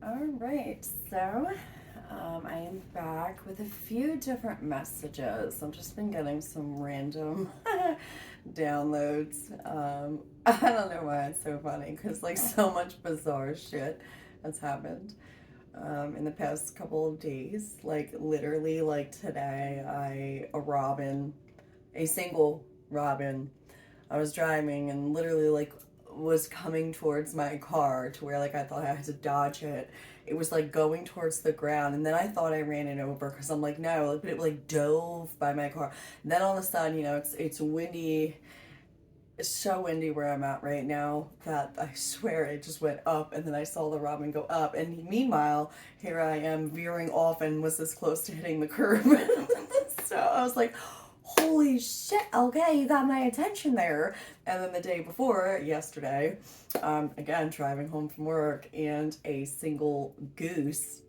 All right, so I am back with a few different messages. I've just been getting some random downloads. I don't know why it's so funny because like so much bizarre shit has happened in the past couple of days. Like literally, like today, a robin, a single robin. I was driving and literally like was coming towards my car to where like I thought I had to dodge it. It was like going towards the ground, and then I thought I ran it over because I'm like no, but it like dove by my car. And then all of a sudden, it's windy. It's so windy where I'm at right now that I swear it just went up, and then I saw the robin go up, and meanwhile here I am veering off and was this close to hitting the curb. So I was like, holy shit, okay, you got my attention there. And then the day before, yesterday, again, driving home from work, and a single goose,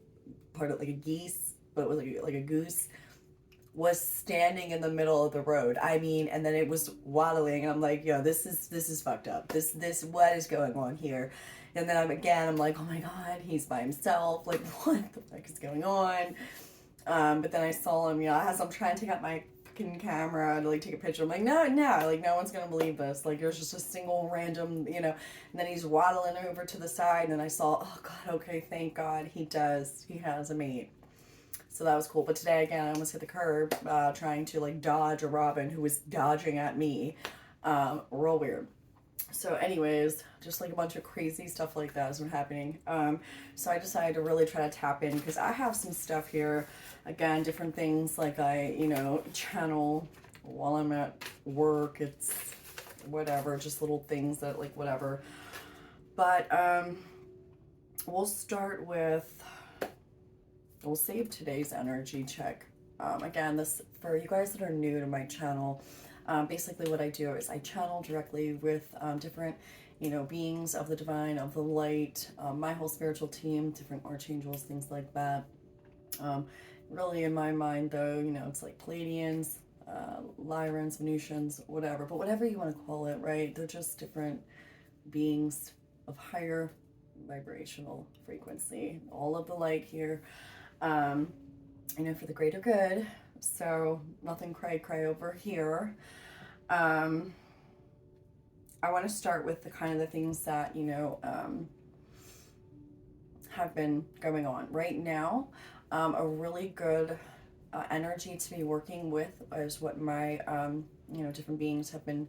part of like a geese, but it was like a goose, was standing in the middle of the road. I mean, and then it was waddling. I'm like, yo, this is fucked up. This what is going on here? And then I'm like, oh my god, he's by himself. Like, what the fuck is going on? But then I saw him, as I'm trying to take out my fucking camera to like take a picture. I'm like, no, like no one's gonna believe this. Like there's just a single random. And then he's waddling over to the side, and then I saw, oh god, okay, thank God he does. He has a mate. So that was cool. But today again, I almost hit the curb, trying to like dodge a robin who was dodging at me. Real weird. So, anyways, just like a bunch of crazy stuff like that has been happening. So I decided to really try to tap in because I have some stuff here. Again, different things like channel while I'm at work. It's whatever, just little things that like whatever. But we'll start with, we'll save today's energy check. Again, this for you guys that are new to my channel. Basically, what I do is I channel directly with different, beings of the divine, of the light, my whole spiritual team, different archangels, things like that. Um, really, in my mind, though, it's like Pleiadians, Lyrans, Venusians, whatever. But whatever you want to call it, right? They're just different beings of higher vibrational frequency. All of the light here, um, for the greater good. So nothing cry over here. Um, I want to start with the kind of the things that have been going on right now. A really good energy to be working with is what my different beings have been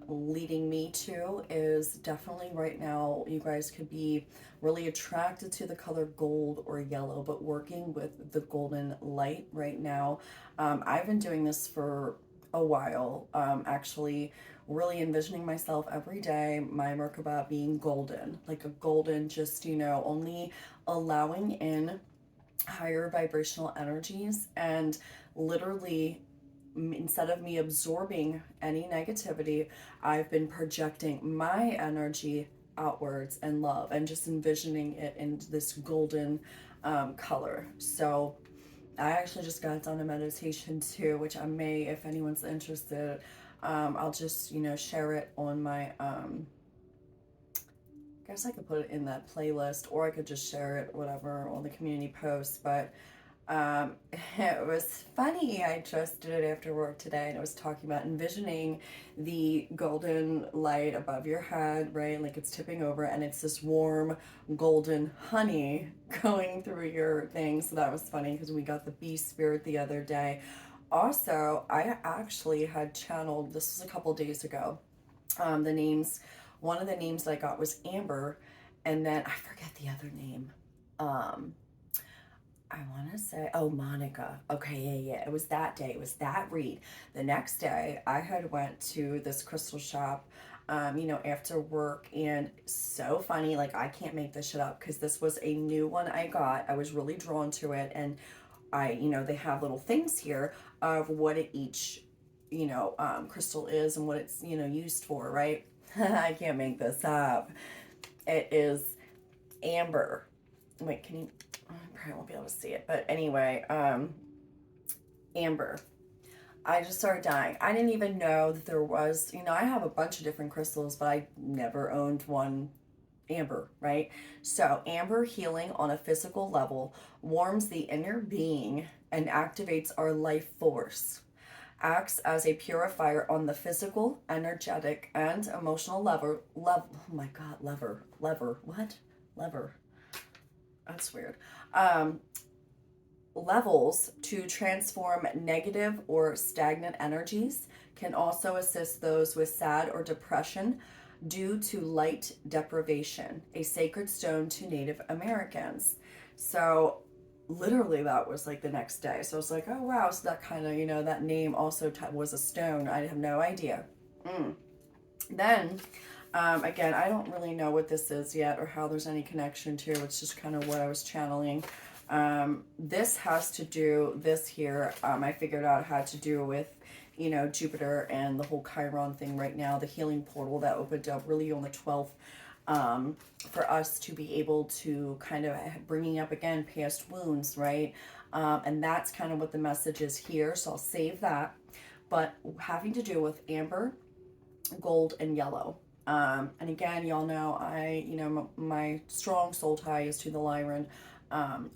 leading me to is definitely right now you guys could be really attracted to the color gold or yellow, but working with the golden light right now. I've been doing this for a while, actually really envisioning myself every day, my Merkaba being golden, like a golden, just, only allowing in higher vibrational energies, and literally instead of me absorbing any negativity, I've been projecting my energy outwards and love and just envisioning it in this golden color. So I actually just got done a meditation too, which I may, if anyone's interested, I'll just, share it on my, I guess I could put it in that playlist, or I could just share it, whatever, on the community post. But it was funny. I just did it after work today, and I was talking about envisioning the golden light above your head, right? Like it's tipping over, and it's this warm golden honey going through your thing. So that was funny because we got the bee spirit the other day. Also, I actually had channeled, this was a couple days ago, the names. One of the names that I got was Amber, and then I forget the other name. Um, I want to say, oh, Monica. Okay, yeah. It was that day. It was that read. The next day, I had went to this crystal shop, after work, and so funny. Like I can't make this shit up because this was a new one I got. I was really drawn to it, and they have little things here of what it each, crystal is and what it's, used for, right? I can't make this up. It is amber. Wait, can you? I probably won't be able to see it, but anyway, amber. I just started dying. I didn't even know that there was, I have a bunch of different crystals, but I never owned one amber, right? So amber healing on a physical level warms the inner being and activates our life force, acts as a purifier on the physical, energetic, and emotional oh my god, lever, that's weird, um, levels to transform negative or stagnant energies, can also assist those with sad or depression due to light deprivation, a sacred stone to Native Americans. So literally that was like the next day. So I was like, oh wow, so that kind of, that name also was a stone. I have no idea. Then again, I don't really know what this is yet or how there's any connection to. It's just kind of what I was channeling. This has to do, this here, I figured out had to do with, Jupiter and the whole Chiron thing right now, the healing portal that opened up really on the 12th, for us to be able to kind of bringing up again past wounds, right? And that's kind of what the message is here. So I'll save that. But having to do with amber, gold, and yellow. And again, y'all know my strong soul tie is to the Lyran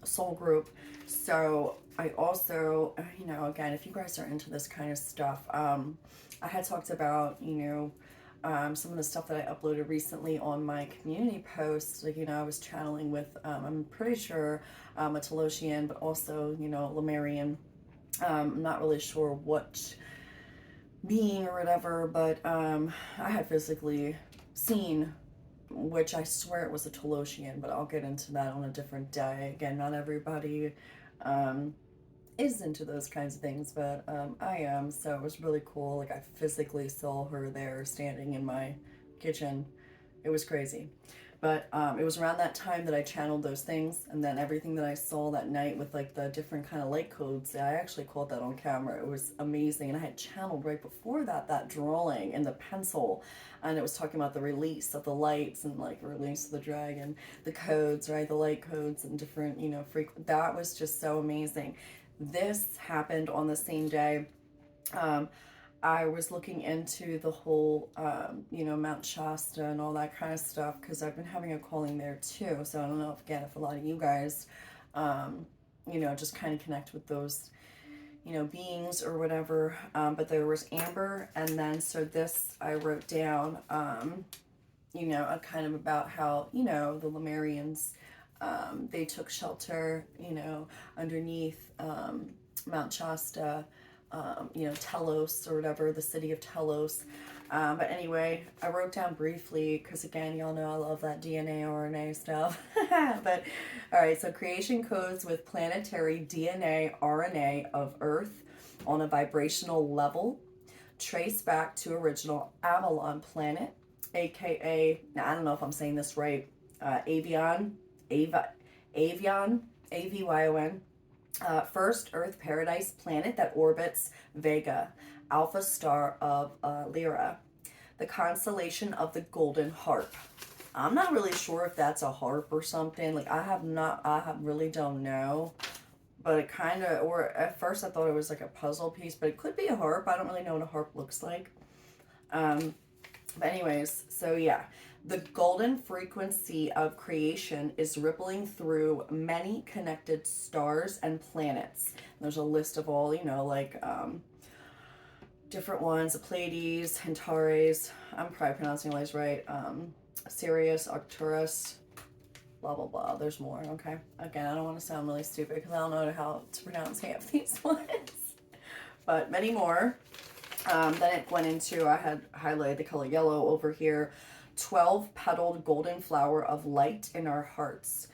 soul group. So I also, again, if you guys are into this kind of stuff, I had talked about, some of the stuff that I uploaded recently on my community posts. Like, I was channeling with, I'm pretty sure, a Telosian, but also, Lemurian. I'm not really sure what being or whatever, but I had physically seen, which I swear it was a Telosian, but I'll get into that on a different day. Again, not everybody is into those kinds of things, but I am, so it was really cool. Like, I physically saw her there standing in my kitchen. It was crazy. But it was around that time that I channeled those things, and then everything that I saw that night with like the different kind of light codes, I actually caught that on camera. It was amazing. And I had channeled right before that drawing in the pencil, and it was talking about the release of the lights and like release of the dragon, the codes, right? The light codes and different, that was just so amazing. This happened on the same day. Um, I was looking into the whole, Mount Shasta and all that kind of stuff because I've been having a calling there too. So I don't know if a lot of you guys, just kind of connect with those, beings or whatever. But there was Amber, and then so this I wrote down, kind of about how, the Lemurians, they took shelter, underneath Mount Shasta, Telos or whatever, the city of Telos. But anyway, I wrote down briefly because again, y'all know I love that DNA, RNA stuff. But all right, so creation codes with planetary DNA, RNA of Earth on a vibrational level trace back to original Avalon planet, aka, now I don't know if I'm saying this right, Avion, Avion, Avyon, first Earth paradise planet that orbits Vega, alpha star of Lyra, the constellation of the Golden Harp. I'm not really sure if that's a harp or something. Like, really don't know. But it kind of, or at first I thought it was like a puzzle piece, but it could be a harp. I don't really know what a harp looks like. But anyways, so yeah, the golden frequency of creation is rippling through many connected stars and planets. There's a list of all, different ones, the Pleiades, Antares, I'm probably pronouncing these right, Sirius, Arcturus, blah, blah, blah. There's more, okay? Again, I don't want to sound really stupid because I don't know how to pronounce half these ones. But many more. Then it went into, I had highlighted the color yellow over here, 12-petaled golden flower of light in our hearts,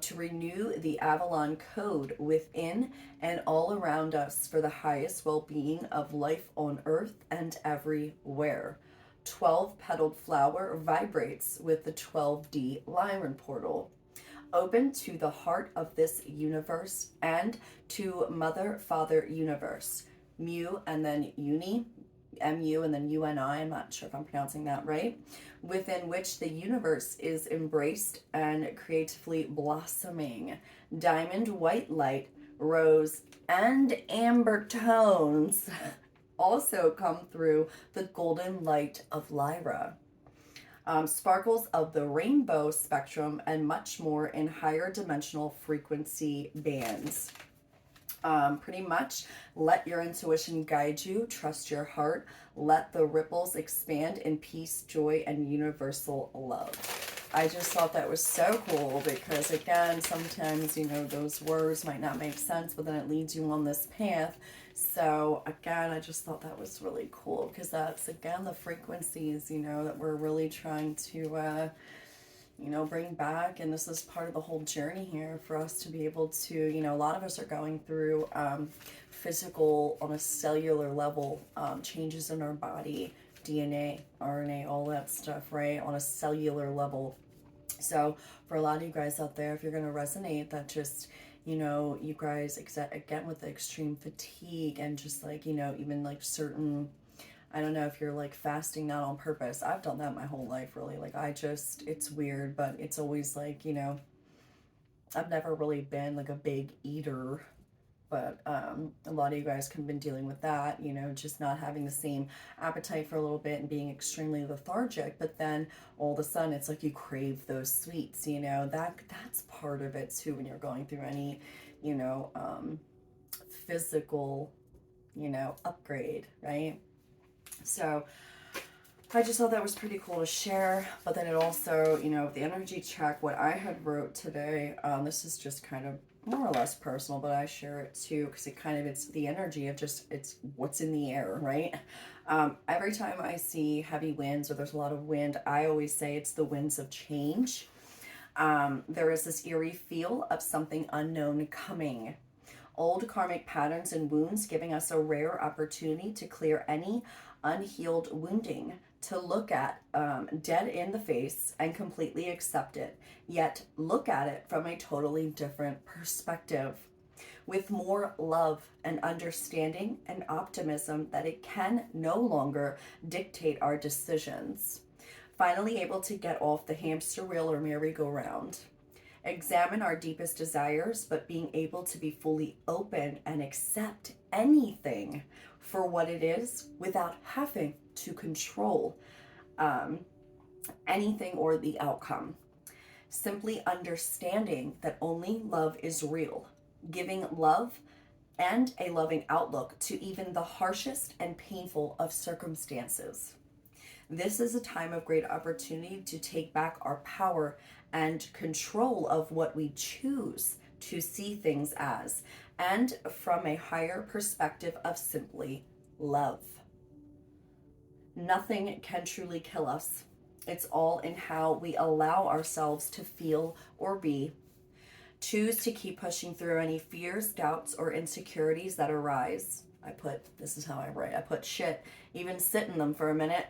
to renew the Avalon code within and all around us for the highest well-being of life on earth and everywhere. 12-petaled flower vibrates with the 12D Lyran portal, open to the heart of this universe and to Mother Father Universe. Mu and then Uni, MU and then UNI, I'm not sure if I'm pronouncing that right, within which the universe is embraced and creatively blossoming. Diamond white light, rose, and amber tones also come through the golden light of Lyra. sparkles of the rainbow spectrum, and much more in higher dimensional frequency bands. Pretty much let your intuition guide you, trust your heart, let the ripples expand in peace, joy, and universal love. I just thought that was so cool because, again, sometimes, those words might not make sense, but then it leads you on this path. So, again, I just thought that was really cool because that's, again, the frequencies, that we're really trying to, bring back. And this is part of the whole journey here for us to be able to, a lot of us are going through physical, on a cellular level, changes in our body, DNA, RNA, all that stuff, right? On a cellular level. So for a lot of you guys out there, if you're going to resonate, that just, you guys, again, with the extreme fatigue and just like, even like certain, I don't know if you're like fasting not on purpose. I've done that my whole life, really. Like, it's weird, but it's always like, I've never really been like a big eater, but a lot of you guys have been dealing with that, just not having the same appetite for a little bit and being extremely lethargic. But then all of a sudden, it's like you crave those sweets, that's part of it too when you're going through any, physical, upgrade, right? So I just thought that was pretty cool to share. But then it also, the energy check, what I had wrote today, this is just kind of more or less personal, but I share it too because it's the energy of just, it's what's in the air, right? Every time I see heavy winds or there's a lot of wind, I always say it's the winds of change. There is this eerie feel of something unknown coming. Old karmic patterns and wounds giving us a rare opportunity to clear any unhealed wounding, to look at dead in the face and completely accept it, yet look at it from a totally different perspective, with more love and understanding and optimism that it can no longer dictate our decisions. Finally able to get off the hamster wheel or merry-go-round. Examine our deepest desires, but being able to be fully open and accept anything for what it is without having to control anything or the outcome. Simply understanding that only love is real, giving love and a loving outlook to even the harshest and painful of circumstances. This is a time of great opportunity to take back our power and control of what we choose to see things as, and from a higher perspective of simply love. Nothing can truly kill us. It's all in how we allow ourselves to feel or be. Choose to keep pushing through any fears, doubts, or insecurities that arise. This is how I write, I put shit, even sit in them for a minute.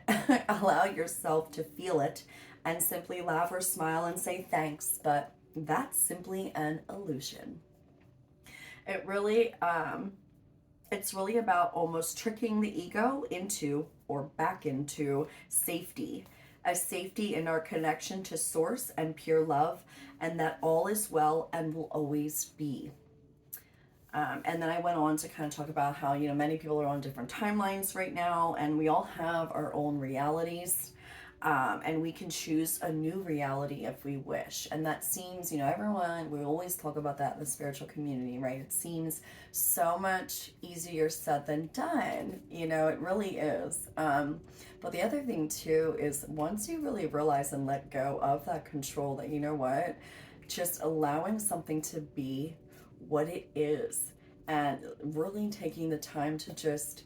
Allow yourself to feel it and simply laugh or smile and say thanks, but that's simply an illusion. It really, it's really about almost tricking the ego into or back into safety, a safety in our connection to source and pure love, and that all is well and will always be. And then I went on to kind of talk about how, many people are on different timelines right now, and we all have our own realities. And we can choose a new reality if we wish. And that seems, everyone, we always talk about that in the spiritual community, right? It seems so much easier said than done. It really is. But the other thing too is once you really realize and let go of that control, that, just allowing something to be what it is and really taking the time to just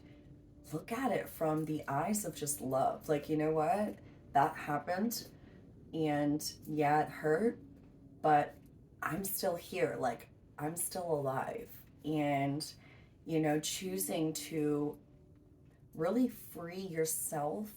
look at it from the eyes of just love. Like, what? That happened, and yeah, it hurt, but I'm still here. Like, I'm still alive. And, choosing to really free yourself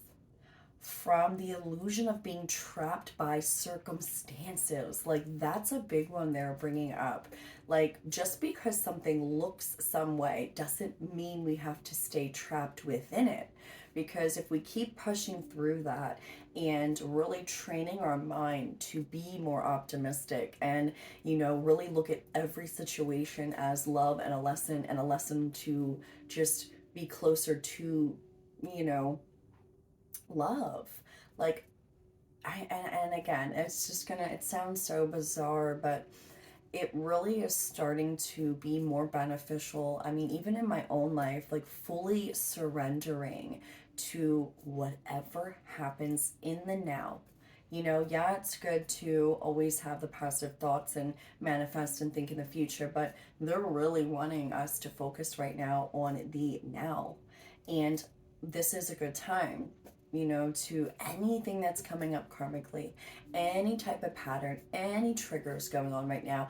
from the illusion of being trapped by circumstances. Like, that's a big one they're bringing up. Like, just because something looks some way doesn't mean we have to stay trapped within it. Because if we keep pushing through that and really training our mind to be more optimistic and, really look at every situation as love and a lesson to just be closer to, love. Like, and again, it's just gonna, it sounds so bizarre, but it really is starting to be more beneficial. I mean, even in my own life, like fully surrendering to whatever happens in the now. You know, yeah, it's good to always have the positive thoughts and manifest and think in the future, but they're really wanting us to focus right now on the now. And this is a good time, you know, to anything that's coming up karmically, any type of pattern, any triggers going on right now,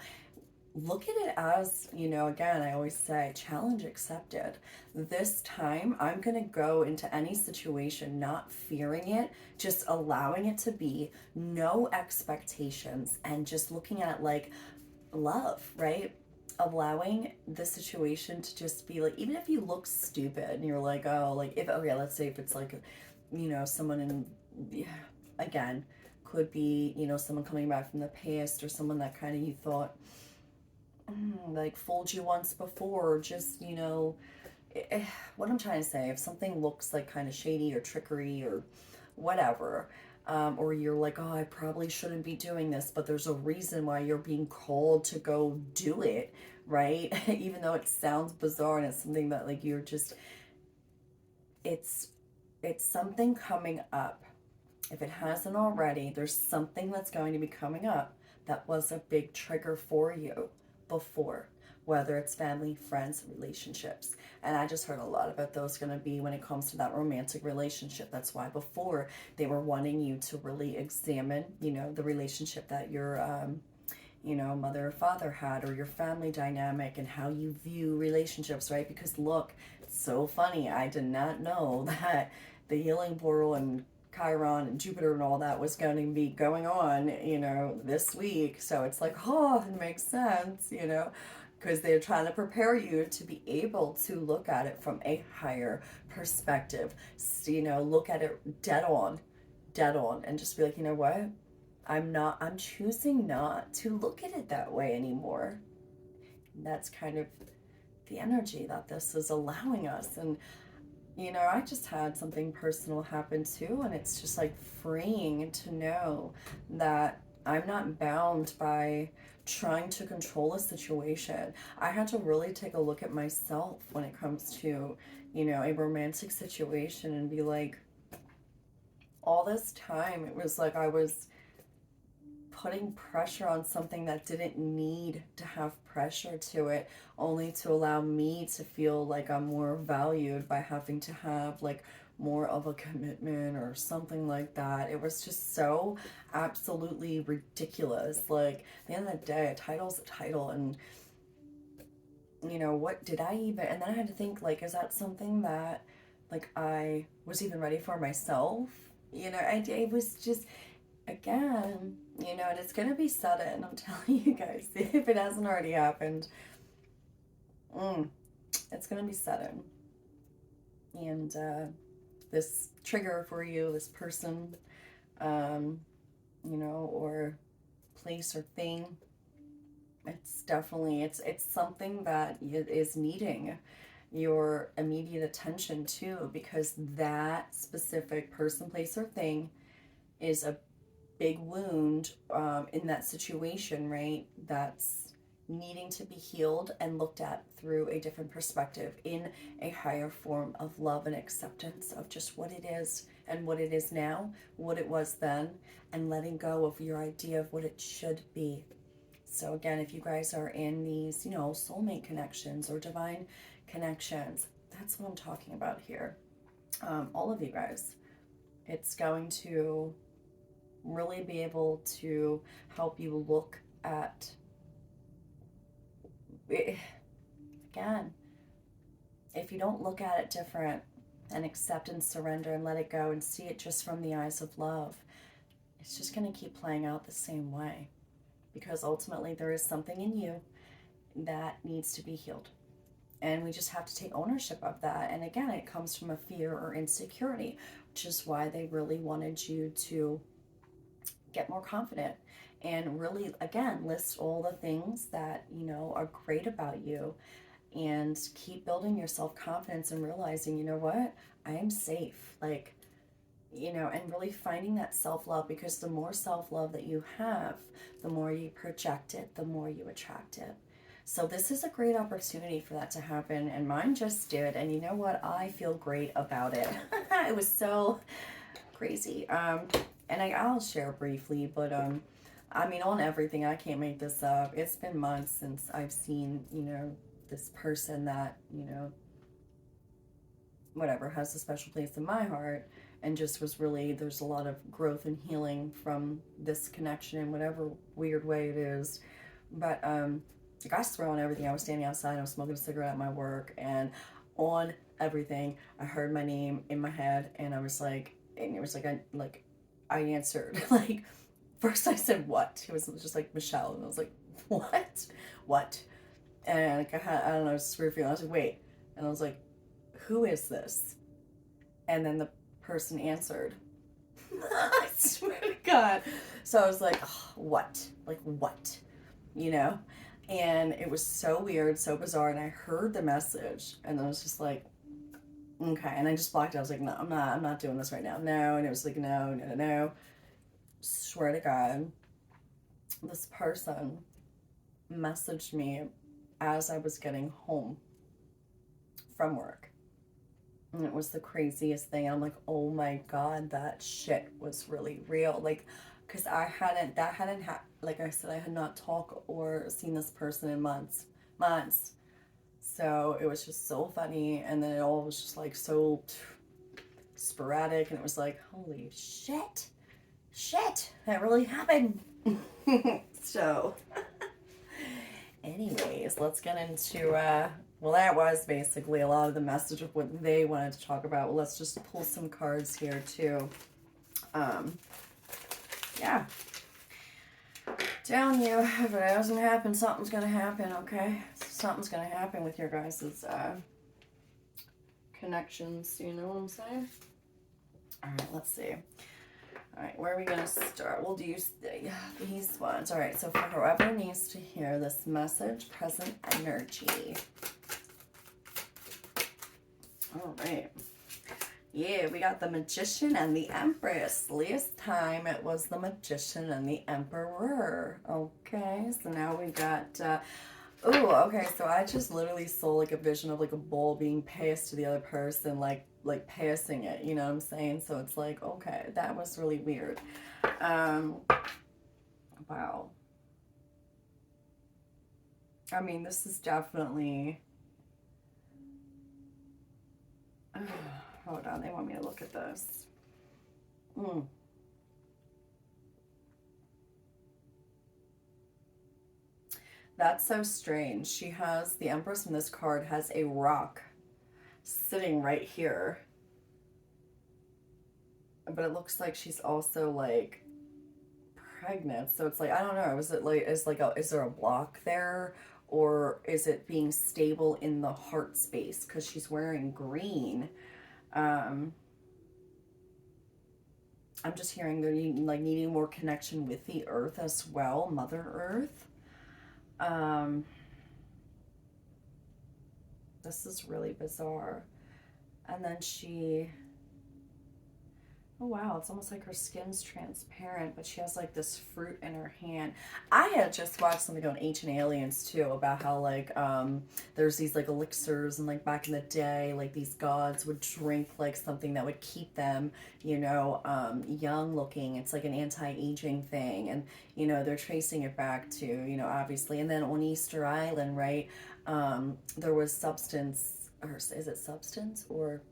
look at it as, you know, again, I always say challenge accepted. This time, I'm going to go into any situation not fearing it, just allowing it to be, no expectations, and just looking at it like love, right? Allowing the situation to just be like, even if you look stupid and you're like, oh, like, if, okay, let's say if it's like, you know, someone in, yeah, again, could be, you know, someone coming back from the past or someone that kind of you thought, like fooled you once before, or just, you know, what I'm trying to say, if something looks like kind of shady or trickery or whatever, or you're like, oh, I probably shouldn't be doing this, but there's a reason why you're being called to go do it, right? Even though it sounds bizarre and it's something that like you're just, it's it's something coming up. If it hasn't already, there's something that's going to be coming up that was a big trigger for you before, whether it's family, friends, relationships. And I just heard a lot about those going to be when it comes to that romantic relationship. That's why before they were wanting you to really examine, you know, the relationship that your, you know, mother or father had, or your family dynamic and how you view relationships, right? Because look, it's so funny. I did not know that the healing portal and Chiron and Jupiter and all that was going to be going on, you know, this week. So it's like, oh, it makes sense, you know, because they're trying to prepare you to be able to look at it from a higher perspective. So, you know, look at it dead on, and just be like, you know what? I'm choosing not to look at it that way anymore. And that's kind of the energy that this is allowing us. And you know, I just had something personal happen too, and it's just like freeing to know that I'm not bound by trying to control a situation. I had to really take a look at myself when it comes to, you know, a romantic situation and be like, all this time, it was like I was putting pressure on something that didn't need to have pressure to it, only to allow me to feel like I'm more valued by having to have like more of a commitment or something like that. It was just so absolutely ridiculous. Like at the end of the day, a title's a title, and you know, what did I even, and then I had to think like, is that something that like I was even ready for myself? You know, it was just, again, you know, and it's gonna be sudden. I'm telling you guys, if it hasn't already happened, mm, it's gonna be sudden. And this trigger for you, this person, um, you know, or place or thing, it's definitely, it's something that is needing your immediate attention too, because that specific person, place, or thing is a big wound in that situation, right? That's needing to be healed and looked at through a different perspective in a higher form of love and acceptance of just what it is and what it is now, what it was then, and letting go of your idea of what it should be. So, again, if you guys are in these, you know, soulmate connections or divine connections, that's what I'm talking about here. All of you guys, it's going to really be able to help you look at it. Again, if you don't look at it different and accept and surrender and let it go and see it just from the eyes of love, it's just going to keep playing out the same way, because ultimately there is something in you that needs to be healed, and we just have to take ownership of that. And again, it comes from a fear or insecurity, which is why they really wanted you to get more confident and really, again, list all the things that, you know, are great about you, and keep building your self-confidence and realizing, you know what, I am safe. Like, you know, and really finding that self-love, because the more self-love that you have, the more you project it, the more you attract it. So this is a great opportunity for that to happen, and mine just did. And you know what? I feel great about it. It was so crazy. And I'll share briefly, but I mean, on everything, I can't make this up. It's been months since I've seen, you know, this person that, you know, whatever, has a special place in my heart, and just was really, there's a lot of growth and healing from this connection in whatever weird way it is. But like, I swear on everything, I was standing outside, I was smoking a cigarette at my work, and on everything, I heard my name in my head, and I was like, and it was like I answered. Like, first I said what? It was just like Michelle, and I was like, what? And like, I don't know, it's just weird feeling. I was like, wait, and I was like, who is this? And then the person answered. I swear to God. So I was like, oh, what? Like, what? You know? And it was so weird, so bizarre. And I heard the message, and I was just like, okay. And I just blocked it. I was like, no, I'm not doing this right now. No. And it was like, no. Swear to God, this person messaged me as I was getting home from work. And it was the craziest thing. I'm like, oh my God, that shit was really real. Like, because like I said, I had not talked or seen this person in months. So it was just so funny. And then it all was just like so sporadic. And it was like, holy shit, that really happened. So, anyways, let's get into well, that was basically a lot of the message of what they wanted to talk about. Well, let's just pull some cards here too. Um, yeah. Telling you, if it doesn't happen, something's gonna happen. Okay, something's gonna happen with your guys' connections. You know what I'm saying? All right, let's see. All right, where are we going to start? We'll do these ones. All right, so for whoever needs to hear this message, present energy. All right. Yeah, we got the Magician and the Empress. Last time it was the Magician and the Emperor. Okay, so now we got... oh, okay, so I just literally saw like a vision of like a bowl being passed to the other person, like passing it, you know what I'm saying? So it's like, okay, that was really weird. Wow. I mean, this is definitely... hold on, they want me to look at this. That's so strange. She has, the Empress in this card has a rock sitting right here. But it looks like she's also like pregnant. So it's like, I don't know. Is it like, is there a block there? Or is it being stable in the heart space? Because she's wearing green. I'm just hearing they're needing more connection with the earth as well, Mother Earth. This is really bizarre. And then she... oh wow, it's almost like her skin's transparent, but she has like this fruit in her hand. I had just watched something on Ancient Aliens too, about how like there's these like elixirs, and like back in the day, like these gods would drink like something that would keep them, you know, young looking. It's like an anti-aging thing, and you know, they're tracing it back to, you know, obviously. And then on Easter Island, right, there was substance, or is it substance, or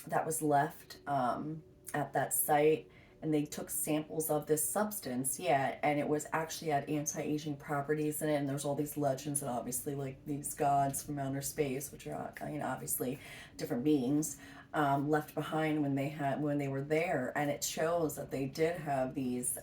that was left at that site, and they took samples of this substance, yeah, and it was actually had anti-aging properties in it. And there's all these legends that obviously like these gods from outer space, which are, I mean, obviously different beings, left behind when they were there. And it shows that they did have these,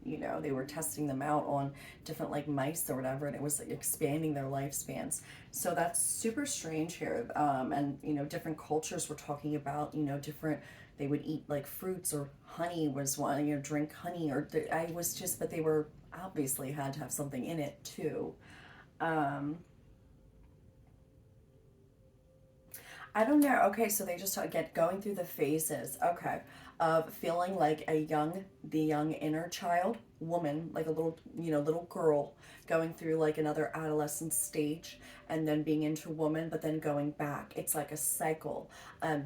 you know, they were testing them out on different like mice or whatever, and it was like expanding their lifespans. So that's super strange here. And you know, different cultures were talking about, you know, different, they would eat like fruits, or honey was one, you know, drink honey, or I was just, but they were obviously had to have something in it too. um I don't know. Okay, so they just get going through the phases. Okay, of feeling like the young inner child woman, like a little, little girl going through like another adolescent stage, and then being into woman, but then going back. It's like a cycle.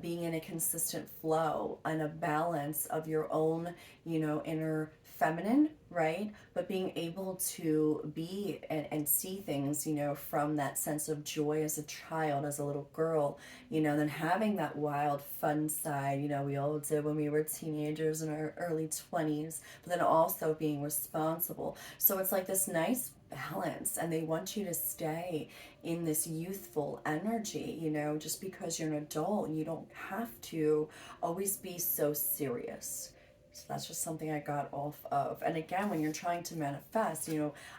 Being in a consistent flow and a balance of your own, inner feminine, right? But being able to be and see things, from that sense of joy as a child, as a little girl, then having that wild, fun side, we all did when we were teenagers in our early 20s, but then also being responsible. So it's like this nice balance, and they want you to stay in this youthful energy, just because you're an adult, you don't have to always be so serious. So that's just something I got off of. And again, when you're trying to manifest,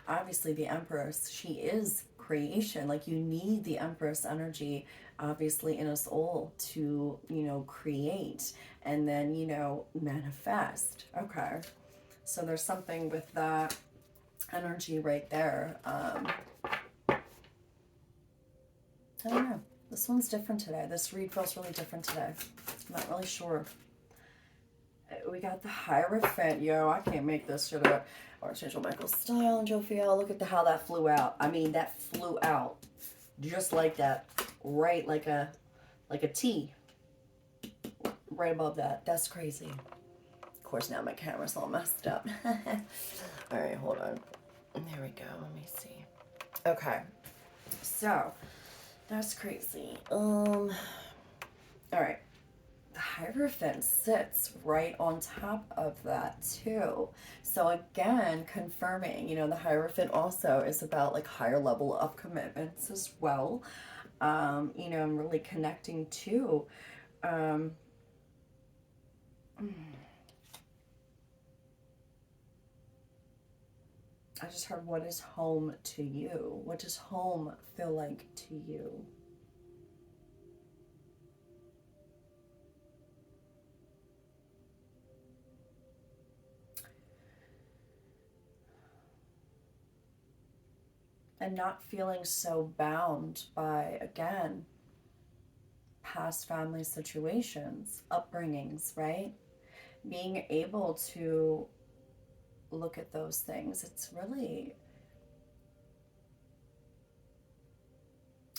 obviously the Empress, she is creation. Like you need the Empress energy, obviously, in us all to, create and then, manifest. Okay. So there's something with that energy right there. I don't know. This one's different today. This read feels really different today. I'm not really sure. We got the Hierophant. Yo, I can't make this shit up. Archangel Michael Style and Jophiel. Look at how that flew out. I mean, that flew out just like that. Right, like a T. Right above that. That's crazy. Of course, now my camera's all messed up. All right, hold on. There we go. Let me see. Okay. So, that's crazy. All right. The Hierophant sits right on top of that too. So again, confirming, the Hierophant also is about like higher level of commitments as well. And really connecting to. I just heard, what is home to you? What does home feel like to you? And not feeling so bound by, again, past family situations, upbringings, right? Being able to look at those things. It's really,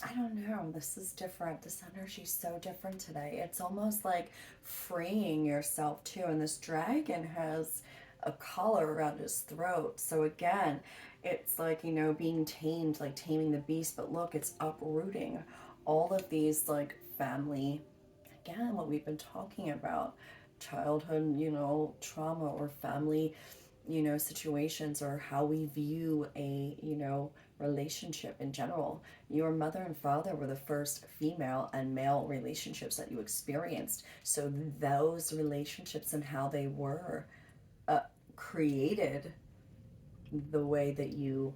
I don't know, this is different. This energy's so different today. It's almost like freeing yourself too. And this dragon has a collar around his throat. So again, it's like, being tamed, like taming the beast. But look, it's uprooting all of these like family, again, what we've been talking about, childhood, trauma or family, situations, or how we view a, relationship in general. Your mother and father were the first female and male relationships that you experienced. So those relationships and how they were created the way that you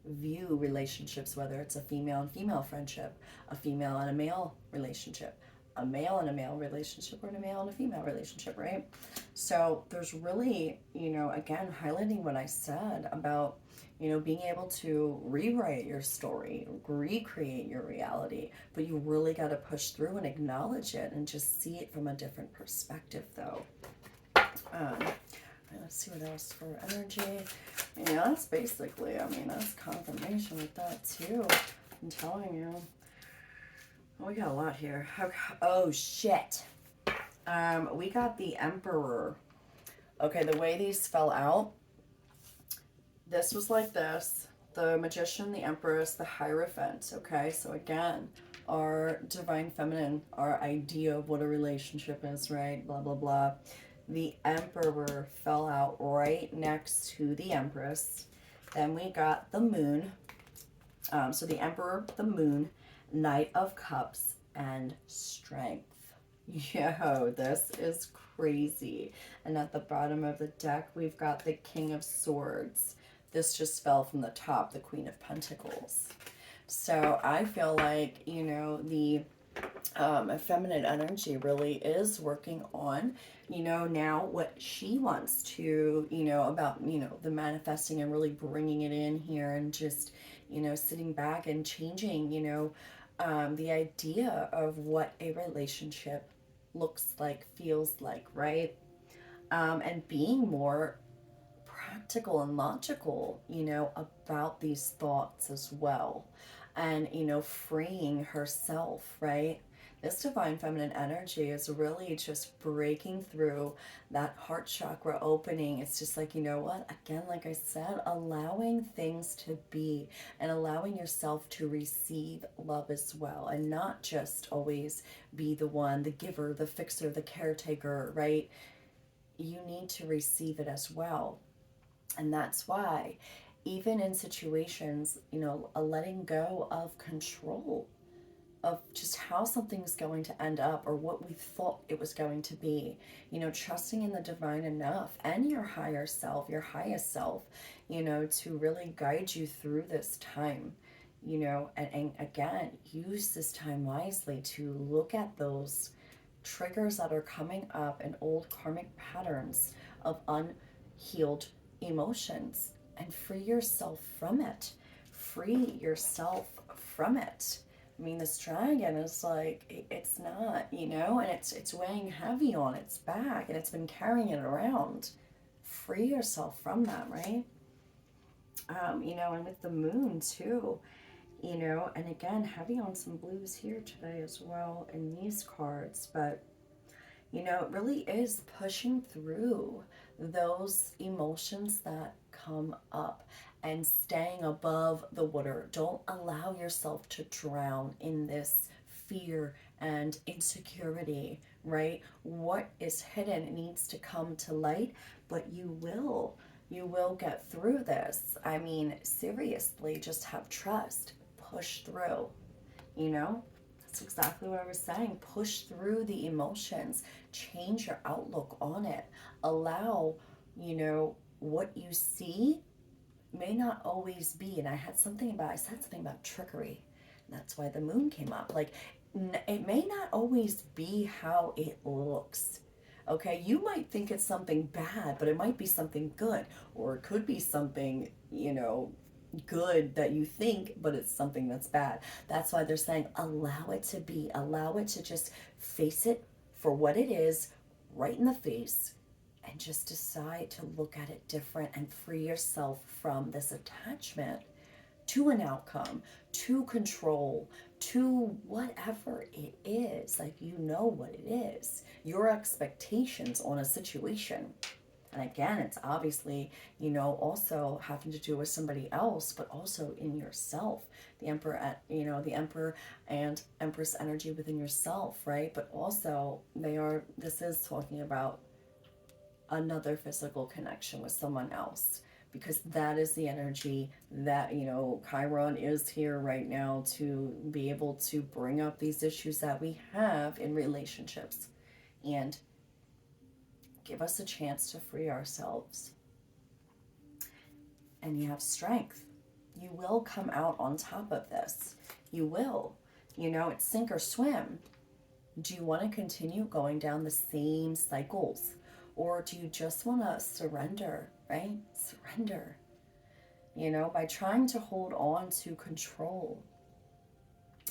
view relationships, whether it's a female and female friendship, a female and a male relationship, a male and a male relationship, or a male and a female relationship, right? So there's really, again, highlighting what I said about, being able to rewrite your story, recreate your reality, but you really got to push through and acknowledge it and just see it from a different perspective, though. Let's see what else for energy. Yeah, that's basically, that's confirmation with that too. I'm telling you. We got a lot here. Okay. Oh, shit. We got the Emperor. Okay, the way these fell out, this was like this. The Magician, the Empress, the Hierophant. Okay, so again, our divine feminine, our idea of what a relationship is, right? Blah, blah, blah. The Emperor fell out right next to the Empress. Then we got the Moon. So the Emperor, the Moon, Knight of Cups, and Strength. Yo, this is crazy. And at the bottom of the deck, we've got the King of Swords. This just fell from the top, the Queen of Pentacles. So I feel like, the feminine energy really is working on, now what she wants to, about, the manifesting and really bringing it in here and just, sitting back and changing, the idea of what a relationship looks like, feels like, right? And being more practical and logical, about these thoughts as well. And, freeing herself, right? This divine feminine energy is really just breaking through that heart chakra opening. It's just like, you know what? Again, like I said, allowing things to be and allowing yourself to receive love as well, and not just always be the one, the giver, the fixer, the caretaker, right? You need to receive it as well. And that's why, even in situations, a letting go of control of just how something's going to end up or what we thought it was going to be, trusting in the divine enough and your higher self, your highest self, to really guide you through this time, and again, use this time wisely to look at those triggers that are coming up and old karmic patterns of unhealed emotions and free yourself from it. Free yourself from it. I mean, this dragon is like, it's not, and it's weighing heavy on its back and it's been carrying it around. Free yourself from that, right? And with the moon too, and again, heavy on some blues here today as well in these cards, but it really is pushing through those emotions that come up and staying above the water. Don't allow yourself to drown in this fear and insecurity, right? What is hidden needs to come to light, but you will. You will get through this. I mean, seriously, just have trust. Push through, you know? That's exactly what I was saying. Push through the emotions, change your outlook on it. Allow, what you see may not always be. And I said something about trickery. That's why the moon came up. Like, it may not always be how it looks. Okay, you might think it's something bad, but it might be something good, or it could be something, good that you think, but it's something that's bad. That's why they're saying allow it to be, allow it to just face it for what it is, right in the face, and just decide to look at it different and free yourself from this attachment to an outcome, to control, to whatever it is. Like, what it is, your expectations on a situation. And again, it's obviously, also having to do with somebody else, but also in yourself. The emperor, the emperor and empress energy within yourself, right? But also this is talking about another physical connection with someone else, because that is the energy that, Chiron is here right now to be able to bring up these issues that we have in relationships and give us a chance to free ourselves. And you have strength. You will come out on top of this. You will. It's sink or swim. Do you want to continue going down the same cycles? Or do you just want to surrender, right? Surrender. By trying to hold on to control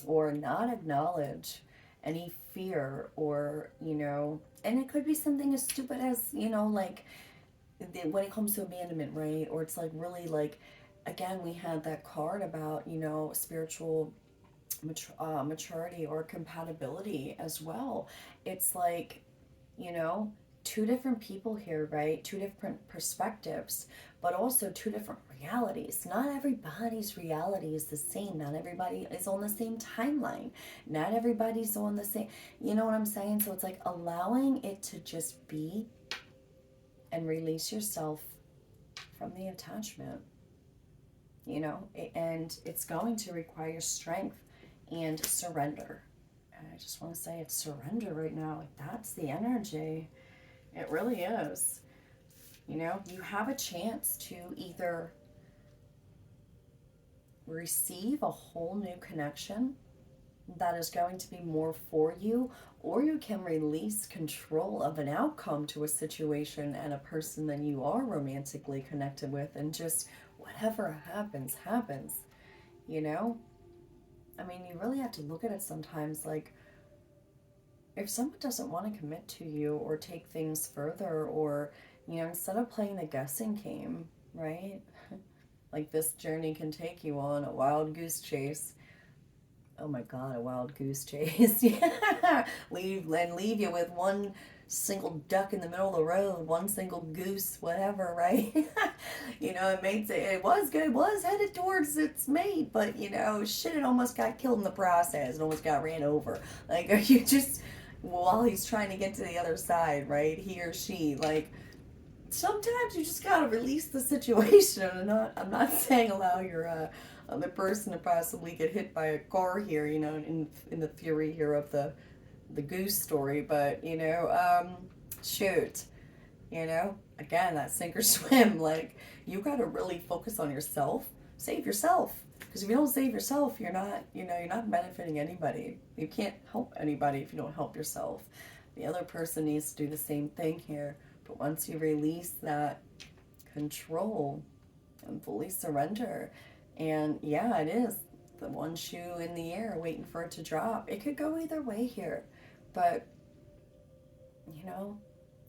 or not acknowledge any fear, or, and it could be something as stupid as, like when it comes to abandonment, right? Or it's like really like, again, we had that card about, spiritual maturity or compatibility as well. It's like, you know, two different people here, right? Two different perspectives, but also two different realities. Not everybody's reality is the same. Not everybody is on the same timeline. Not everybody's on the same, you know what I'm saying? So it's like allowing it to just be and release yourself from the attachment, and it's going to require strength and surrender. And I just want to say it's surrender right now. Like, that's the energy. It really is. You have a chance to either receive a whole new connection that is going to be more for you, or you can release control of an outcome to a situation and a person that you are romantically connected with, and just whatever happens, happens, you know? I mean, you really have to look at it sometimes. Like, if someone doesn't want to commit to you or take things further, or, instead of playing the guessing game, right? Like, this journey can take you on a wild goose chase. Oh my God, a wild goose chase. Yeah. Leave you with one single duck in the middle of the road, one single goose, whatever, right? It was good, it was headed towards its mate, but shit, it almost got killed in the process. It almost got ran over. Like, are you just, while he's trying to get to the other side, right? He or she, like, sometimes you just gotta release the situation. I'm not saying allow your other person to possibly get hit by a car here, in the fury here of the goose story, but shoot, again, that sink or swim. Like, you gotta really focus on yourself. Save yourself. Because if you don't save yourself, you're not benefiting anybody. You can't help anybody if you don't help yourself. The other person needs to do the same thing here. But once you release that control and fully surrender, and yeah, it is the one shoe in the air waiting for it to drop. It could go either way here. But,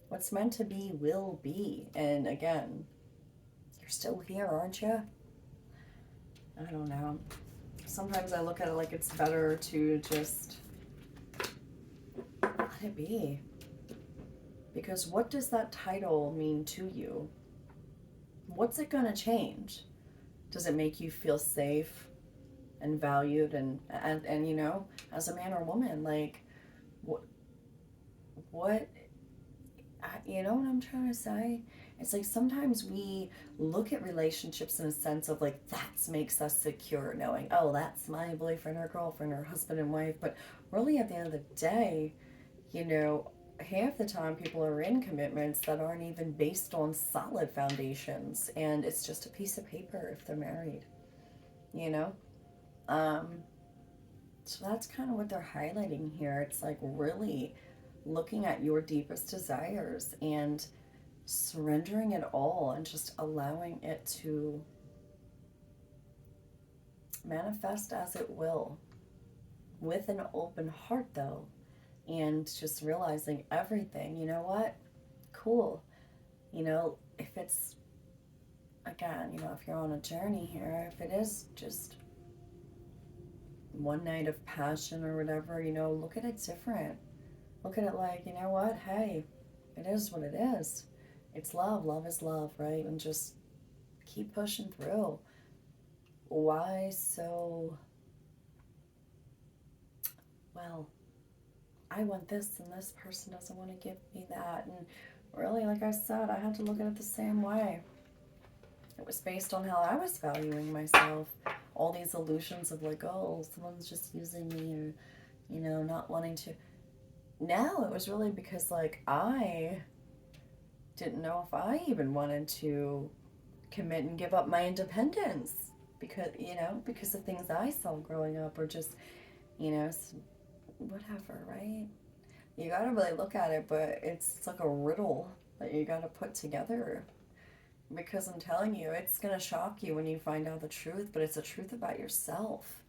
what's meant to be will be. And again, you're still here, aren't you? I don't know. Sometimes I look at it like it's better to just let it be. Because what does that title mean to you? What's it gonna change? Does it make you feel safe and valued and as a man or woman, like, what you know what I'm trying to say? It's like sometimes we look at relationships in a sense of like, that makes us secure, knowing, oh, that's my boyfriend or girlfriend or husband and wife. But really, at the end of the day, half the time people are in commitments that aren't even based on solid foundations, and it's just a piece of paper if they're married, you know? So that's kind of what they're highlighting here. It's like really looking at your deepest desires and surrendering it all and just allowing it to manifest as it will, with an open heart though, and just realizing everything, what? Cool. If it's, again, if you're on a journey here, if it is just one night of passion or whatever, look at it different. Look at it like, what? Hey, it is what it is. It's love. Love is love, right? And just keep pushing through. Why so, well, I want this and this person doesn't want to give me that. And really, like I said, I had to look at it the same way. It was based on how I was valuing myself. All these illusions of like, oh, someone's just using me, or, not wanting to. Now it was really because like I didn't know if I even wanted to commit and give up my independence because of things I saw growing up, or just, whatever, right? You gotta really look at it, but it's like a riddle that you gotta put together. Because I'm telling you, it's gonna shock you when you find out the truth, but it's a truth about yourself.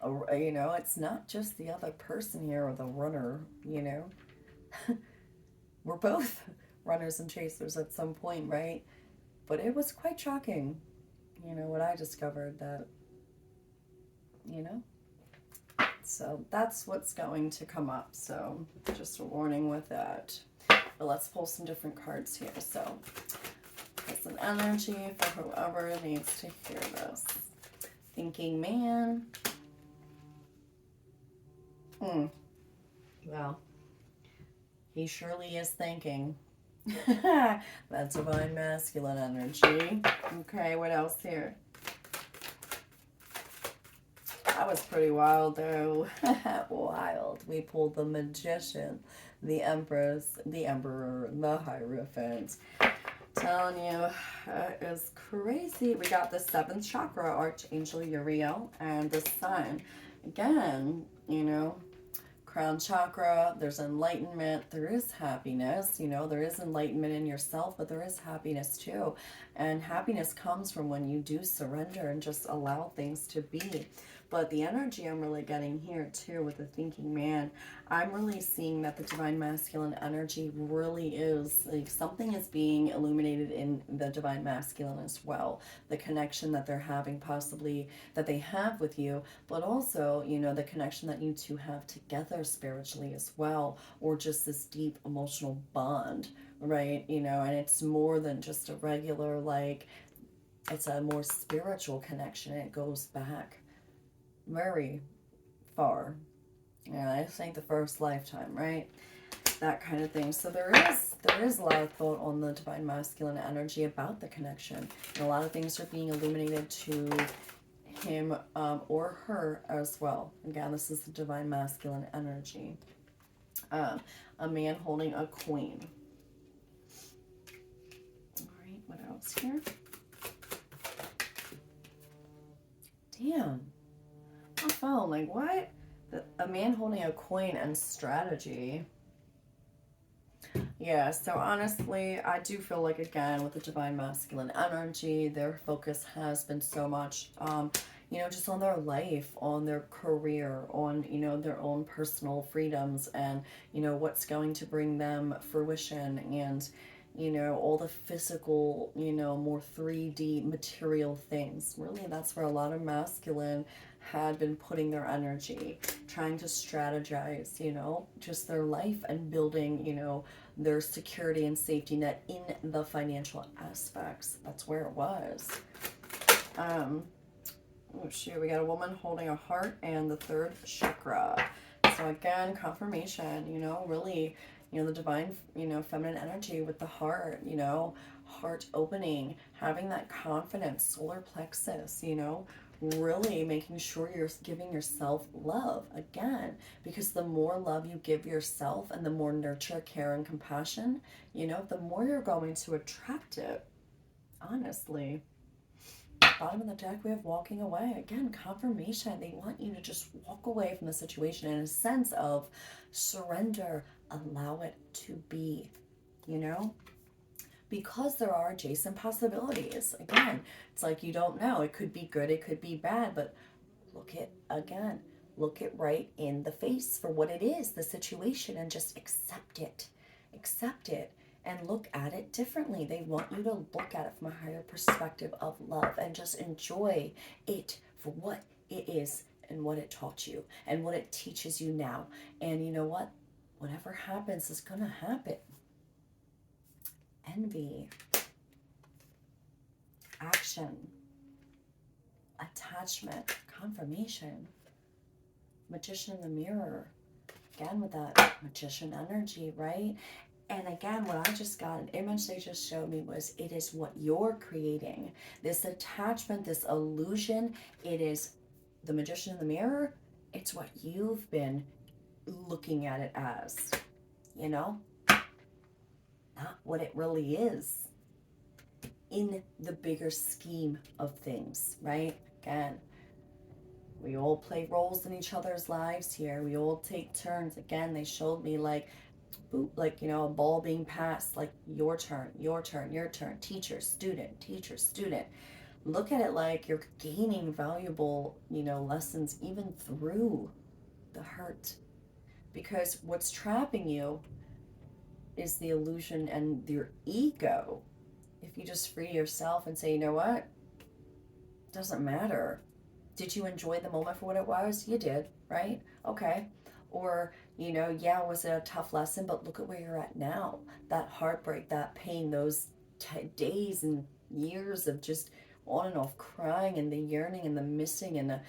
It's not just the other person here or the runner, We're both runners and chasers at some point, right? But it was quite shocking, what I discovered that, you know? So that's what's going to come up. So just a warning with that. But let's pull some different cards here. So it's an energy for whoever needs to hear this. Thinking man. Well, he surely is thinking. That's divine masculine energy. Okay, what else here? That was pretty wild, though. Wild. We pulled the Magician, the Empress, the Emperor, the Hierophant. Telling you, it's crazy. We got the 7th chakra, Archangel Uriel, and the Sun. Again, crown chakra, there's enlightenment, there is happiness, you know, there is enlightenment in yourself, but there is happiness too. And happiness comes from when you do surrender and just allow things to be. But the energy I'm really getting here too with the thinking man, I'm really seeing that the divine masculine energy really is like something is being illuminated in the divine masculine as well. The connection that they're having, possibly that they have with you, but also, you know, the connection that you two have together spiritually as well, or just this deep emotional bond, right? You know, and it's more than just a regular, like, it's a more spiritual connection. It goes back very far. Yeah, I think the first lifetime, right? That kind of thing. So there is a lot of thought on the divine masculine energy about the connection. And a lot of things are being illuminated to him or her as well. Again, this is the divine masculine energy. A man holding a queen. All right, what else here? Damn. My phone, like what? A man holding a coin and strategy. Yeah, so honestly, I do feel like, again, with the divine masculine energy, their focus has been so much, you know, just on their life, on their career, on, you know, their own personal freedoms and, you know, what's going to bring them fruition and, you know, all the physical, you know, more 3D material things. Really, that's where a lot of masculine had been putting their energy, trying to strategize, you know, just their life and building, you know, their security and safety net in the financial aspects. That's where it was. Oh shoot, we got a woman holding a heart and the third chakra. So again, confirmation, you know, really, you know, the divine, you know, feminine energy with the heart, you know, heart opening, having that confidence, solar plexus, you know, really making sure you're giving yourself love again, because the more love you give yourself and the more nurture, care, and compassion, you know, the more you're going to attract it, honestly. Bottom of the deck, we have walking away. Again, confirmation. They want you to just walk away from the situation in a sense of surrender, allow it to be, you know? Because there are adjacent possibilities. Again, it's like you don't know. It could be good, it could be bad, but look it right in the face for what it is, the situation, and just accept it. Accept it and look at it differently. They want you to look at it from a higher perspective of love and just enjoy it for what it is and what it taught you and what it teaches you now. And you know what? Whatever happens is going to happen. Envy, action, attachment, confirmation, magician in the mirror. Again, with that magician energy, right? And again, what I just got, an image they just showed me was it is what you're creating. This attachment, this illusion, it is the magician in the mirror. It's what you've been looking at it as, you know? Not what it really is in the bigger scheme of things, right? Again, we all play roles in each other's lives here. We all take turns. Again, they showed me like like, you know, a ball being passed, like your turn, your turn, your turn, teacher, student, teacher, student. Look at it like you're gaining valuable, you know, lessons even through the hurt, because what's trapping you is the illusion and your ego. If you just free yourself and say, you know what, it doesn't matter. Did you enjoy the moment for what it was? You did, right? Okay. Or, you know, yeah, was it a tough lesson? But look at where you're at now. That heartbreak, that pain, those days and years of just on and off crying and the yearning and the missing and the,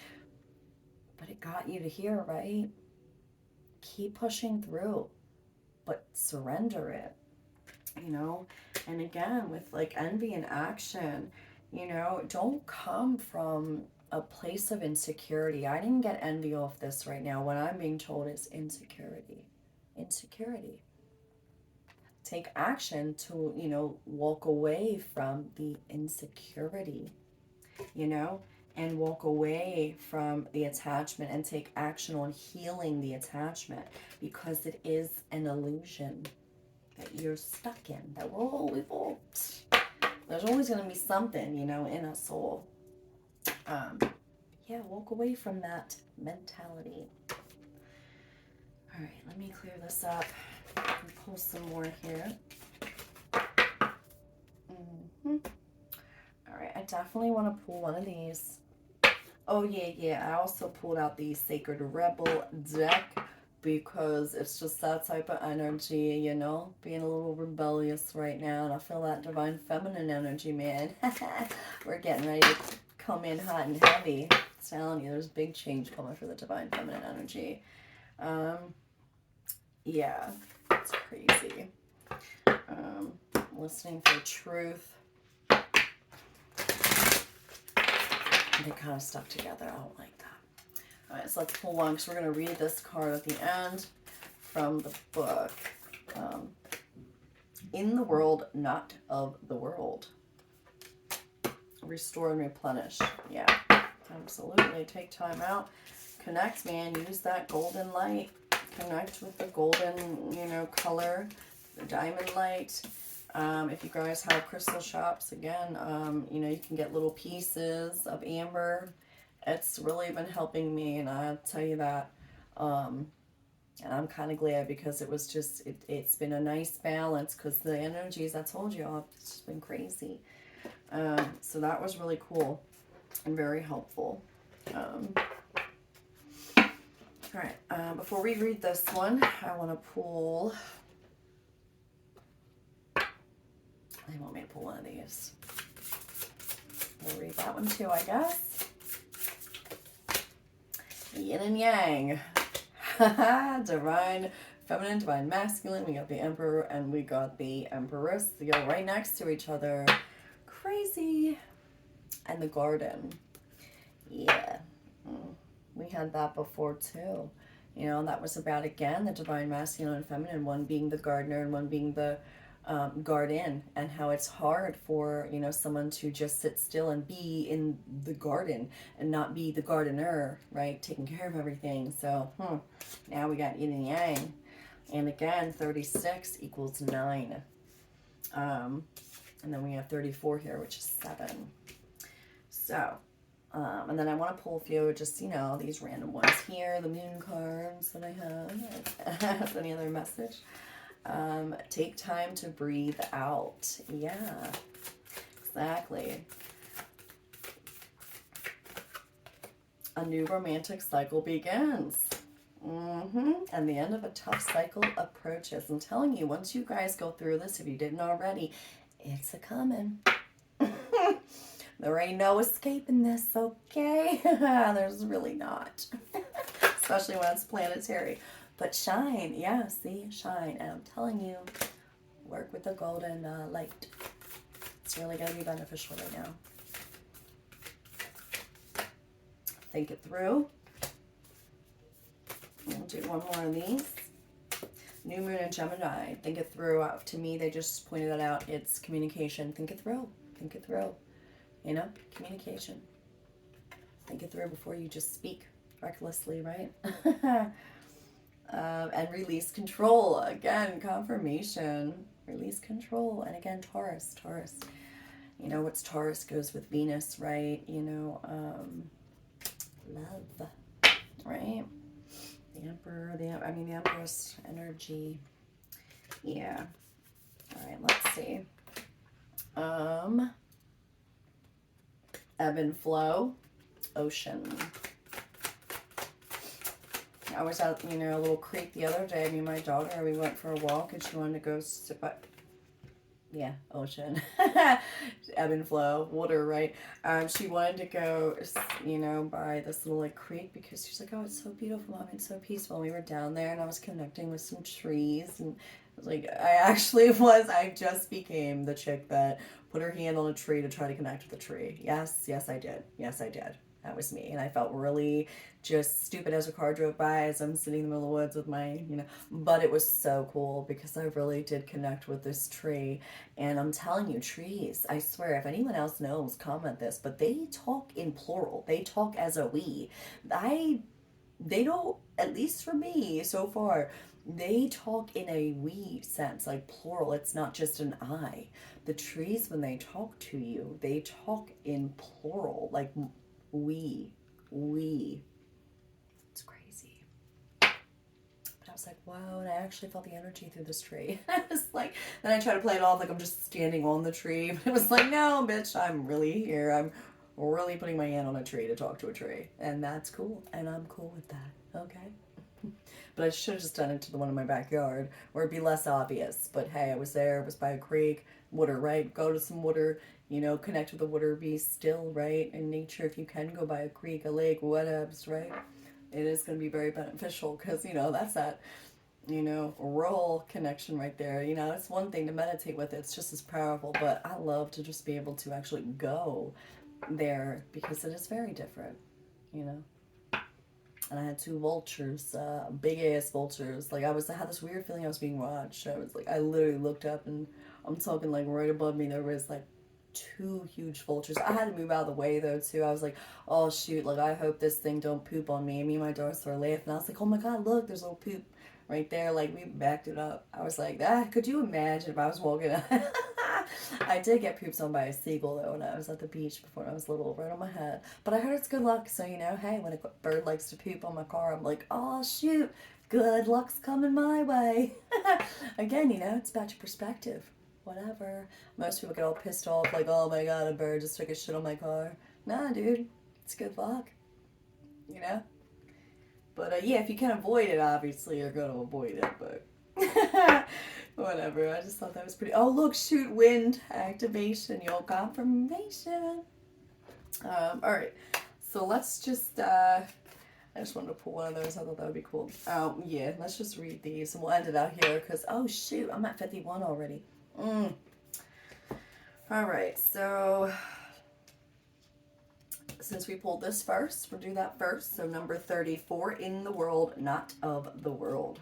but it got you to here, right? Keep pushing through, but surrender it, you know? And again, with like envy and action, you know, don't come from a place of insecurity. I didn't get envy off this right now. What I'm being told is insecurity. Insecurity. Take action to, you know, walk away from the insecurity, you know? and walk away from the attachment and take action on healing the attachment, because it is an illusion that you're stuck in, that there's always going to be something, you know, in a soul. Yeah, walk away from that mentality. All right, let me clear this up and pull some more here. All right, I definitely want to pull one of these. Oh, yeah. I also pulled out the Sacred Rebel deck because it's just that type of energy, you know, being a little rebellious right now. And I feel that divine feminine energy, man. We're getting ready to come in hot and heavy. I'm telling you, there's big change coming for the divine feminine energy. Yeah, it's crazy. Listening for truth. They kind of stuck together. I don't like that. All right, so let's pull one because we're going to read this card at the end from the book. In the world, not of the world. Restore and replenish. Yeah, absolutely. Take time out. Connect, man. Use that golden light. Connect with the golden, you know, color, the diamond light. If you guys have crystal shops, again, you know, you can get little pieces of amber. It's really been helping me, and I'll tell you that. And I'm kind of glad because it was just, it's been a nice balance because the energies, I told you, it's just been crazy. So that was really cool and very helpful. All right, before we read this one, I want to pull... They want me to pull one of these. We'll read that one too, I guess. Yin and Yang. Divine Feminine, Divine Masculine. We got the Emperor and we got the Empress. They go right next to each other. Crazy. And the Garden. Yeah. We had that before too. You know, that was about, again, the Divine Masculine and Feminine. One being the gardener and one being the garden, and how it's hard for, you know, someone to just sit still and be in the garden and not be the gardener, right, taking care of everything. So now we got yin and yang, and again 36 equals 9, and then we have 34 here, which is 7. So and then I want to pull a few, just, you know, these random ones here, the moon cards that I have. Any other message? Take time to breathe out. Yeah, exactly. A new romantic cycle begins. And the end of a tough cycle approaches. I'm telling you, once you guys go through this, if you didn't already, it's a coming. There ain't no escaping this, okay? There's really not. Especially when it's planetary. But shine, yeah, see, shine. And I'm telling you, work with the golden light. It's really going to be beneficial right now. Think it through. We'll do one more of these. New Moon and Gemini. Think it through. To me, they just pointed that out. It's communication. Think it through. Think it through. You know, communication. Think it through before you just speak recklessly, right? And release control. Again, confirmation. Release control. And again, Taurus. You know, what's Taurus goes with Venus, right? You know, love, right? The Emperor, the Empress energy. Yeah. All right, let's see. Ebb and flow, ocean. I was at, you know, a little creek the other day. Me and my daughter, we went for a walk, and she wanted to go sit by. Yeah, ocean. Ebb and flow, water, right? She wanted to go, you know, by this little like creek because she's like, oh, it's so beautiful, Mom, it's so peaceful. And we were down there, and I was connecting with some trees, and I was like, I just became the chick that put her hand on a tree to try to connect with the tree. Yes, I did. That was me. And I felt really just stupid as a car drove by as I'm sitting in the middle of the woods with my, but it was so cool because I really did connect with this tree. And I'm telling you, trees, I swear, if anyone else knows, comment this, but they talk in plural. They talk as a we. I they don't, at least for me so far, they talk in a we sense, like plural. It's not just an I. The trees, when they talk to you, they talk in plural, like we, we. It's crazy. But I was like, wow, and I actually felt the energy through this tree. I was like, then I try to play it off like I'm just standing on the tree. But it was like, no, bitch, I'm really here. I'm really putting my hand on a tree to talk to a tree. And that's cool. And I'm cool with that. Okay. But I should have just done it to the one in my backyard where it'd be less obvious. But hey, I was there, it was by a creek, water, right? Go to some water, connect with the water, be still, right? In nature, if you can go by a creek, a lake, whatever, right? It is going to be very beneficial because, that's that, rural connection right there. It's one thing to meditate with, it's just as powerful, but I love to just be able to actually go there because it is very different, you know and I had two vultures, big ass vultures. Like I had this weird feeling I was being watched. I was like, I literally looked up and I'm talking like right above me there was like two huge vultures. I had to move out of the way though too. I was like, oh shoot, like I hope this thing don't poop on me. And me and my daughter started laughing. I was like, oh my god, look, there's a little poop right there. Like we backed it up. I was like, could you imagine if I was walking? I did get pooped on by a seagull though when I was at the beach before I was little, right on my head. But I heard it's good luck, so hey, when a bird likes to poop on my car, I'm like, oh shoot, good luck's coming my way. Again, it's about your perspective. Whatever. Most people get all pissed off, like, oh my god, a bird just took a shit on my car. Nah, dude, it's good luck. You know? But yeah, if you can avoid it, obviously you're gonna avoid it, but whatever. I just thought that was pretty. Oh, look, shoot, wind activation, your confirmation. All right. So let's just. I just wanted to pull one of those. I thought that would be cool. Yeah. Let's just read these, and we'll end it out here because oh shoot, I'm at 51 already. All right. So since we pulled this first, we'll do that first. So number 34, in the world, not of the world.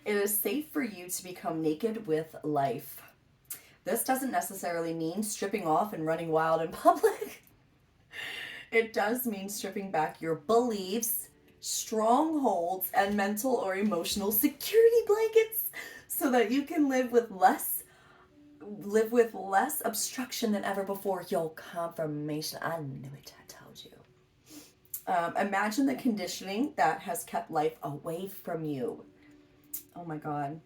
It is safe for you to become naked with life. This doesn't necessarily mean stripping off and running wild in public. It does mean stripping back your beliefs, strongholds, and mental or emotional security blankets so that you can live with less obstruction than ever before. Yo, confirmation. I knew it. I told you. Imagine the conditioning that has kept life away from you. Oh my God.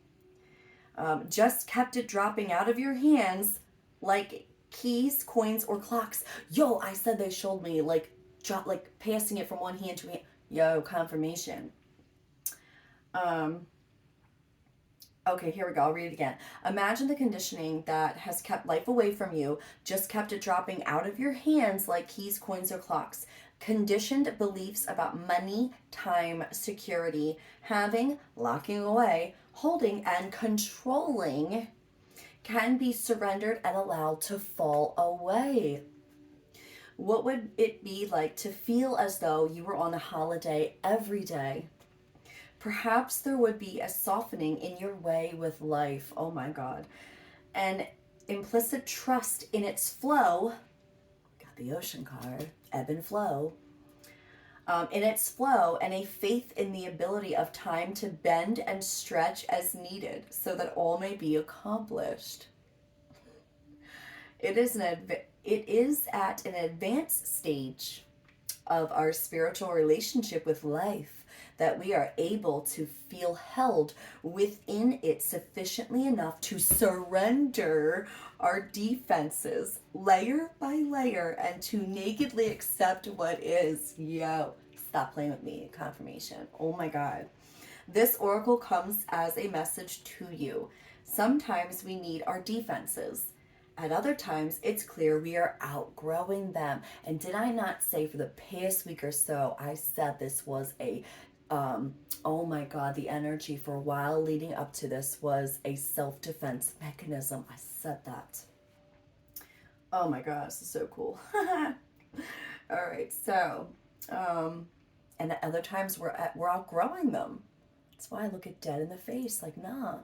Just kept it dropping out of your hands like keys, coins, or clocks. Yo, I said they showed me like passing it from one hand to hand. Yo, confirmation. Okay, here we go. I'll read it again. Imagine the conditioning that has kept life away from you, just kept it dropping out of your hands like keys, coins, or clocks. Conditioned beliefs about money, time, security, having, locking away, holding, and controlling can be surrendered and allowed to fall away. What would it be like to feel as though you were on a holiday every day? Perhaps there would be a softening in your way with life. Oh my God. An implicit trust in its flow. Got the ocean card. Ebb and flow. In its flow, and a faith in the ability of time to bend and stretch as needed so that all may be accomplished. It is at an advanced stage of our spiritual relationship with life that we are able to feel held within it sufficiently enough to surrender our defenses layer by layer and to nakedly accept what is. Yo, stop playing with me. Confirmation. Oh my God. This oracle comes as a message to you. Sometimes we need our defenses. At other times, it's clear we are outgrowing them. And did I not say for the past week or so, I said this was a Oh my God, the energy for a while leading up to this was a self-defense mechanism. I said that. Oh my God, this is so cool. All right, so, um, and at other times we're outgrowing them. That's why I look at dead in the face, like, nah,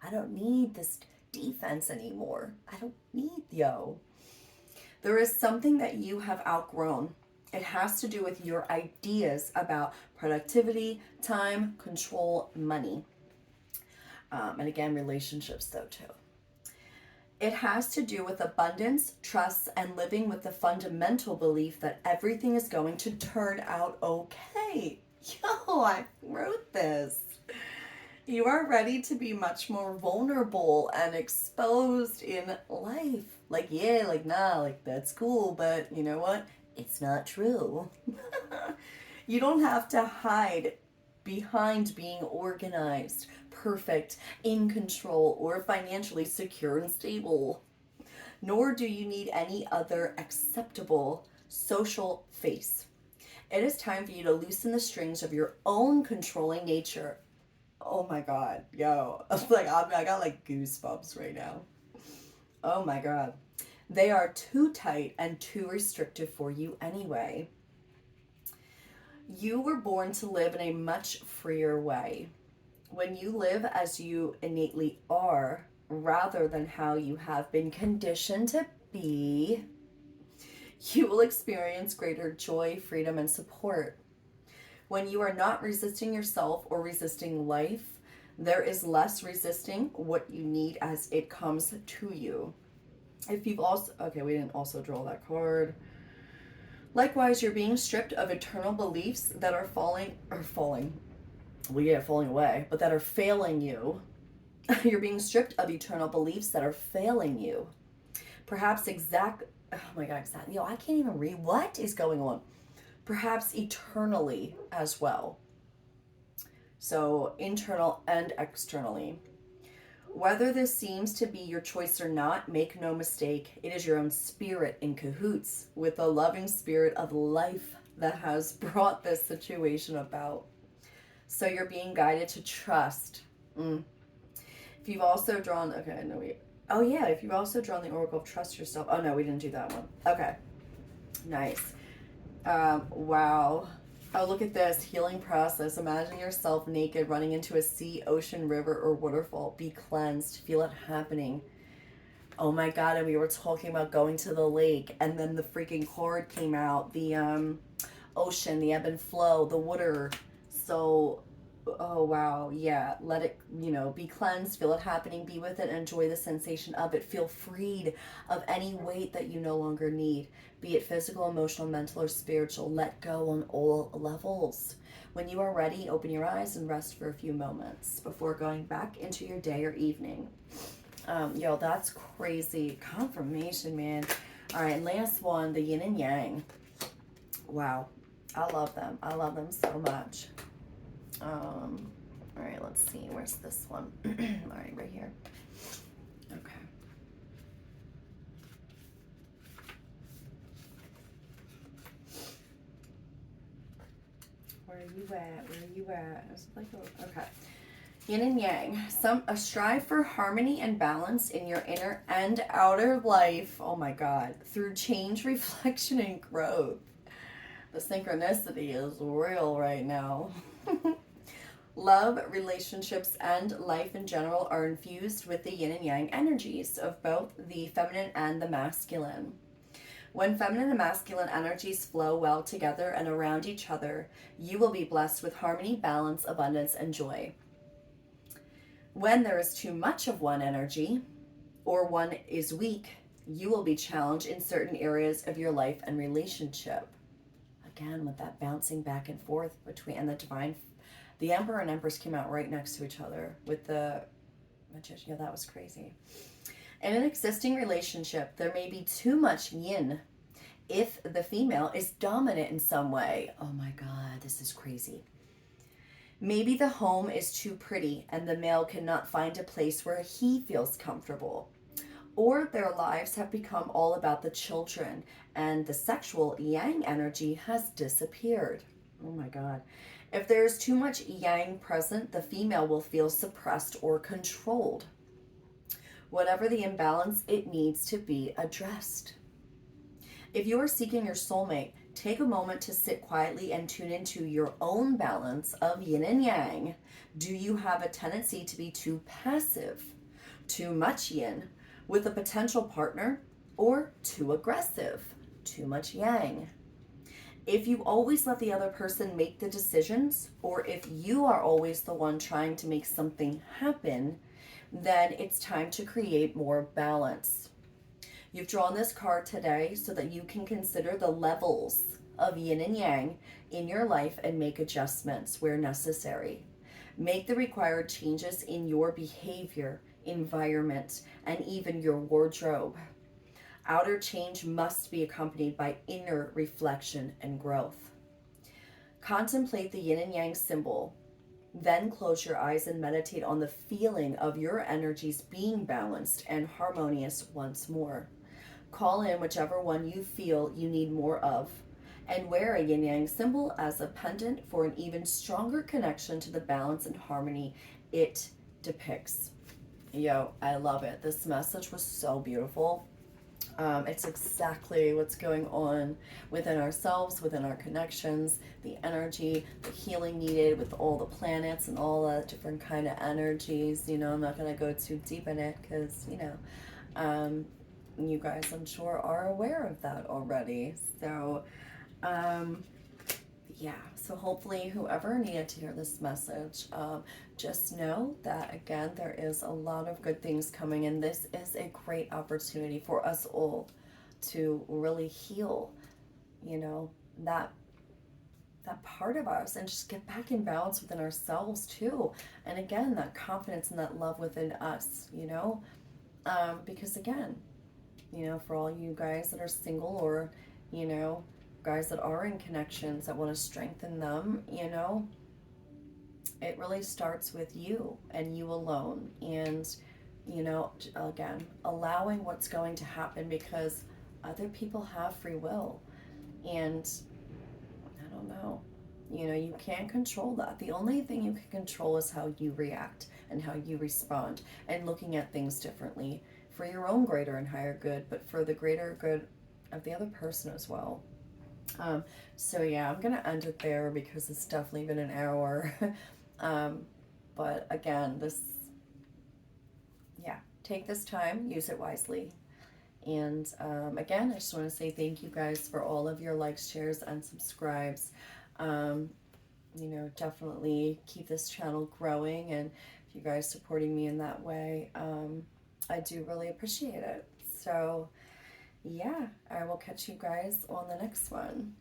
I don't need this defense anymore. I don't need, yo. There is something that you have outgrown. It has to do with your ideas about productivity, time, control, money. And again, relationships, though, too. It has to do with abundance, trust, and living with the fundamental belief that everything is going to turn out okay. Yo, I wrote this. You are ready to be much more vulnerable and exposed in life. Like, yeah, like, nah, like, that's cool, but you know what? It's not true. You don't have to hide behind being organized, perfect, in control, or financially secure and stable. Nor do you need any other acceptable social face. It is time for you to loosen the strings of your own controlling nature. Oh my God, yo, I got like goosebumps right now. Oh my God. They are too tight and too restrictive for you anyway. You were born to live in a much freer way. When you live as you innately are, rather than how you have been conditioned to be, you will experience greater joy, freedom, and support. When you are not resisting yourself or resisting life, there is less resisting what you need as it comes to you. If you've also, okay, we didn't also draw that card. Likewise, you're being stripped of eternal beliefs that are falling away, but that are failing you. You're being stripped of eternal beliefs that are failing you. Perhaps oh my God, exactly. I can't even read. What is going on? Perhaps eternally as well. So, internal and externally. Whether this seems to be your choice or not, make no mistake, it is your own spirit in cahoots with the loving spirit of life that has brought this situation about. So you're being guided to trust. If you've also drawn, okay, no, oh yeah, if you've also drawn the Oracle of Trust Yourself. Oh no, we didn't do that one. Okay, nice. Wow. Oh, look at this healing process. Imagine yourself naked running into a sea, ocean, river, or waterfall. Be cleansed. Feel it happening. Oh my God. And we were talking about going to the lake, and then the freaking card came out. The ocean, the ebb and flow, the water. So, oh wow. Yeah. Let it, be cleansed. Feel it happening. Be with it. Enjoy the sensation of it. Feel freed of any weight that you no longer need, be it physical, emotional, mental, or spiritual. Let go on all levels. When you are ready, open your eyes and rest for a few moments before going back into your day or evening. Yo, that's crazy. Confirmation, man. All right, last one, the yin and yang. Wow. I love them. I love them so much. All right, let's see. Where's this one? All right here. Okay. Where are you at? Where are you at? Okay. Yin and yang. A strive for harmony and balance in your inner and outer life. Oh my God. Through change, reflection, and growth. The synchronicity is real right now. Love, relationships, and life in general are infused with the yin and yang energies of both the feminine and the masculine. When feminine and masculine energies flow well together and around each other, you will be blessed with harmony, balance, abundance, and joy. When there is too much of one energy, or one is weak, you will be challenged in certain areas of your life and relationship. Again, with that bouncing back and forth between, and the Emperor and Empress came out right next to each other with the Magician. Yeah, that was crazy. In an existing relationship, there may be too much yin if the female is dominant in some way. Oh my God, this is crazy. Maybe the home is too pretty and the male cannot find a place where he feels comfortable. Or their lives have become all about the children and the sexual yang energy has disappeared. Oh my God. If there's too much yang present, the female will feel suppressed or controlled. Whatever the imbalance, it needs to be addressed. If you are seeking your soulmate, take a moment to sit quietly and tune into your own balance of yin and yang. Do you have a tendency to be too passive, too much yin with a potential partner, or too aggressive, too much yang? If you always let the other person make the decisions, or if you are always the one trying to make something happen, then it's time to create more balance. You've drawn this card today so that you can consider the levels of yin and yang in your life and make adjustments where necessary. Make the required changes in your behavior, environment, and even your wardrobe. Outer change must be accompanied by inner reflection and growth. Contemplate the yin and yang symbol. Then close your eyes and meditate on the feeling of your energies being balanced and harmonious once more. Call in whichever one you feel you need more of, and wear a yin yang symbol as a pendant for an even stronger connection to the balance and harmony it depicts. Yo, I love it. This message was so beautiful. It's exactly what's going on within ourselves, within our connections, the energy, the healing needed with all the planets and all the different kind of energies. You know, I'm not going to go too deep in it because, you guys, I'm sure, are aware of that already. So, yeah, so hopefully whoever needed to hear this message, just know that, again, there is a lot of good things coming, and this is a great opportunity for us all to really heal, that part of us, and just get back in balance within ourselves too. And again, that confidence and that love within us, because again, for all you guys that are single, or, guys that are in connections that want to strengthen them, it really starts with you and you alone. And, again, allowing what's going to happen, because other people have free will. And I don't know, you can't control that. The only thing you can control is how you react and how you respond, and looking at things differently for your own greater and higher good, but for the greater good of the other person as well. So yeah, I'm gonna end it there because it's definitely been an hour. But again, take this time, use it wisely. And again, I just want to say thank you guys for all of your likes, shares, and subscribes. Definitely keep this channel growing, and if you guys supporting me in that way, I do really appreciate it. So yeah, I will catch you guys on the next one.